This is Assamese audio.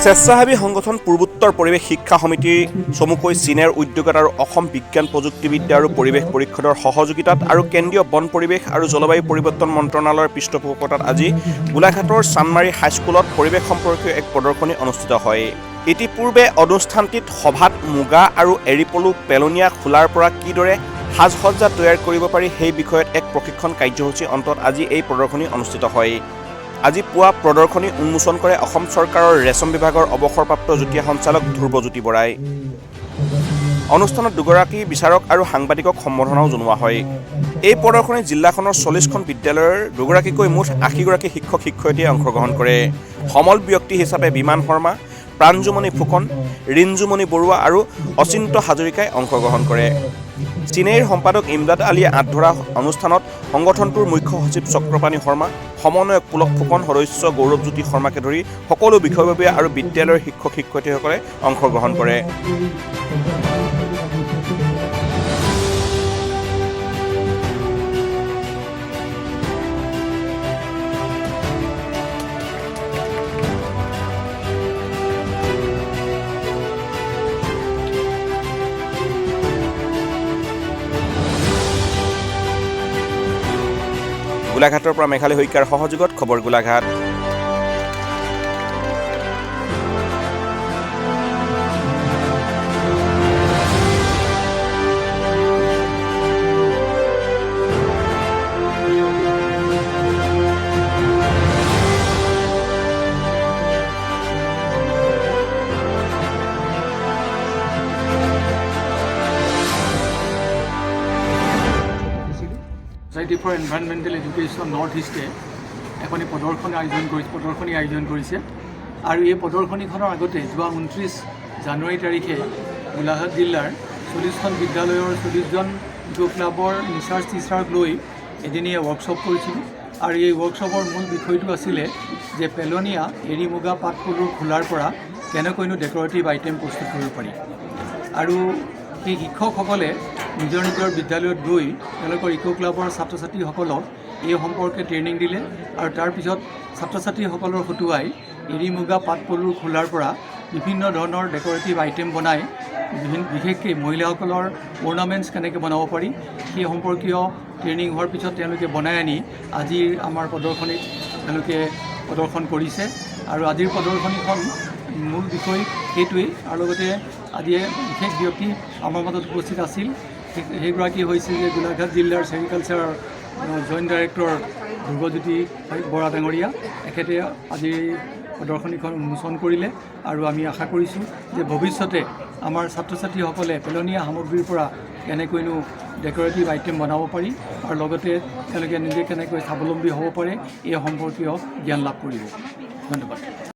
স্বেচ্ছাসেৱী সংগঠন পূৰ্বোত্তৰ পৰিৱেশ শিক্ষা সমিতিৰ চমুকৈ চীনৰ উদ্যোগত আৰু অসম বিজ্ঞান প্ৰযুক্তিবিদ্যা আৰু পৰিৱেশ পৰিষদৰ সহযোগিতাত আৰু কেন্দ্ৰীয় বন পৰিৱেশ আৰু জলবায়ু পৰিৱৰ্তন মন্ত্ৰণালয়ৰ পৃষ্ঠপোষকতাত আজি গোলাঘাটৰ চানমাৰী হাইস্কুলত পৰিৱেশ সম্পৰ্কীয় এক প্ৰদৰ্শনী অনুষ্ঠিত হয়। ইতিপূৰ্বে অনুষ্ঠানটিত সভাত মুগা আৰু এৰিপলু পেলনীয়া খোলাৰ পৰা কিদৰে সাজ-সজ্জা তৈয়াৰ কৰিব পাৰি সেই বিষয়ত এক প্ৰশিক্ষণ কাৰ্যসূচীৰ অন্তত আজি এই প্ৰদৰ্শনী অনুষ্ঠিত হয়। আজি পুৱা প্ৰদৰ্শনী উন্মোচন কৰে অসম চৰকাৰৰ ৰেচম বিভাগৰ অৱসৰপ্ৰাপ্ত যুটীয়া সঞ্চালক ধ্ৰুৱজ্যোতি বৰাই। অনুষ্ঠানত দুগৰাকী বিচাৰক আৰু সাংবাদিকক সম্বৰ্ধনাও জনোৱা হয়। এই প্ৰদৰ্শনীত জিলাখনৰ 40খন বিদ্যালয়ৰ দুগৰাকীকৈ মুঠ 80গৰাকী শিক্ষক শিক্ষয়িত্ৰীয়ে অংশগ্ৰহণ কৰে। সমল ব্যক্তি হিচাপে বিমান শৰ্মা, প্ৰাঞ্জুমণি ফুকন, ৰিঞ্জুমণি বৰুৱা আৰু অচিন্ত হাজৰিকাই অংশগ্ৰহণ কৰে। চীনেৰ সম্পাদক ইমদাদ আলীয়ে আঁত ধৰা অনুষ্ঠানত সংগঠনটোৰ মুখ্য সচিব চক্ৰপাণী শৰ্মা, সমন্বয়ক পুলক ফুকন, সদস্য গৌৰৱজ্যোতি শৰ্মাকে ধৰি সকলো বিষয়ববীয়া আৰু বিদ্যালয়ৰ শিক্ষক শিক্ষয়িত্ৰীসকলে অংশগ্ৰহণ কৰে। গোলাঘাটৰ পৰা মেঘালী শইকীয়াৰ সহযোগত খবৰ Golaghat. Society for environmental education north ইষ্টে এখনি প্ৰদৰ্শনী আয়োজন কৰিছে আৰু এই প্ৰদৰ্শনীখনৰ আগতে যোৱা 29 জানুৱাৰী তাৰিখে গোলাঘাট জিলাৰ 40খন বিদ্যালয়ৰ 40জন ইকো ক্লাবৰ ৰিচাৰ্চ টিচাৰক লৈ এদিনীয়া ৱৰ্কশ্বপ কৰিছিলোঁ আৰু এই ৱৰ্কশ্বপৰ মূল বিষয়টো আছিলে যে পেলনীয়া এৰী মুগা পাট পলুৰ খোলাৰ পৰা কেনেকৈনো ডেকৰেটিভ আইটেম প্ৰস্তুত কৰিব পাৰি। আৰু সেই শিক্ষকসকলে নিজৰ নিজৰ বিদ্যালয়ত গৈ তেওঁলোকৰ ইকো ক্লাবৰ ছাত্ৰ ছাত্ৰীসকলক এই সম্পৰ্কে ট্ৰেইনিং দিলে আৰু তাৰপিছত ছাত্ৰ ছাত্ৰীসকলৰ হতুৱাই এৰী মুগা পাট পলুৰ খোলাৰ পৰা বিভিন্ন ধৰণৰ ডেকৰেটিভ আইটেম বনাই বিশেষকৈ মহিলাসকলৰ অৰ্নামেণ্টছ কেনেকৈ বনাব পাৰি সেই সম্পৰ্কীয় ট্ৰেইনিং হোৱাৰ পিছত তেওঁলোকে বনাই আনি আজিৰ আমাৰ প্ৰদৰ্শনীত তেওঁলোকে প্ৰদৰ্শন কৰিছে আৰু আজিৰ প্ৰদৰ্শনীখন মূল বিষয় সেইটোৱেই আৰু লগতে আজি বিশেষ ব্যক্তি আমাৰ মাজত উপস্থিত আছিল। সেইগৰাকী হৈছে যে গোলাঘাট জিলাৰ ছেৰিকালচাৰৰ জইণ্ট ডাইৰেক্টৰ ধ্ৰুৱজ্যোতি বৰা ডাঙৰীয়া। এখেতে আজি প্ৰদৰ্শনীখন উন্মোচন কৰিলে আৰু আমি আশা কৰিছোঁ যে ভৱিষ্যতে আমাৰ ছাত্ৰ ছাত্ৰীসকলে পেলনীয়া সামগ্ৰীৰ পৰা কেনেকৈনো ডেকৰেটিভ আইটেম বনাব পাৰি আৰু লগতে তেওঁলোকে নিজে কেনেকৈ স্বাৱলম্বী হ'ব পাৰে এই সম্পৰ্কীয় জ্ঞান লাভ কৰিব। ধন্যবাদ।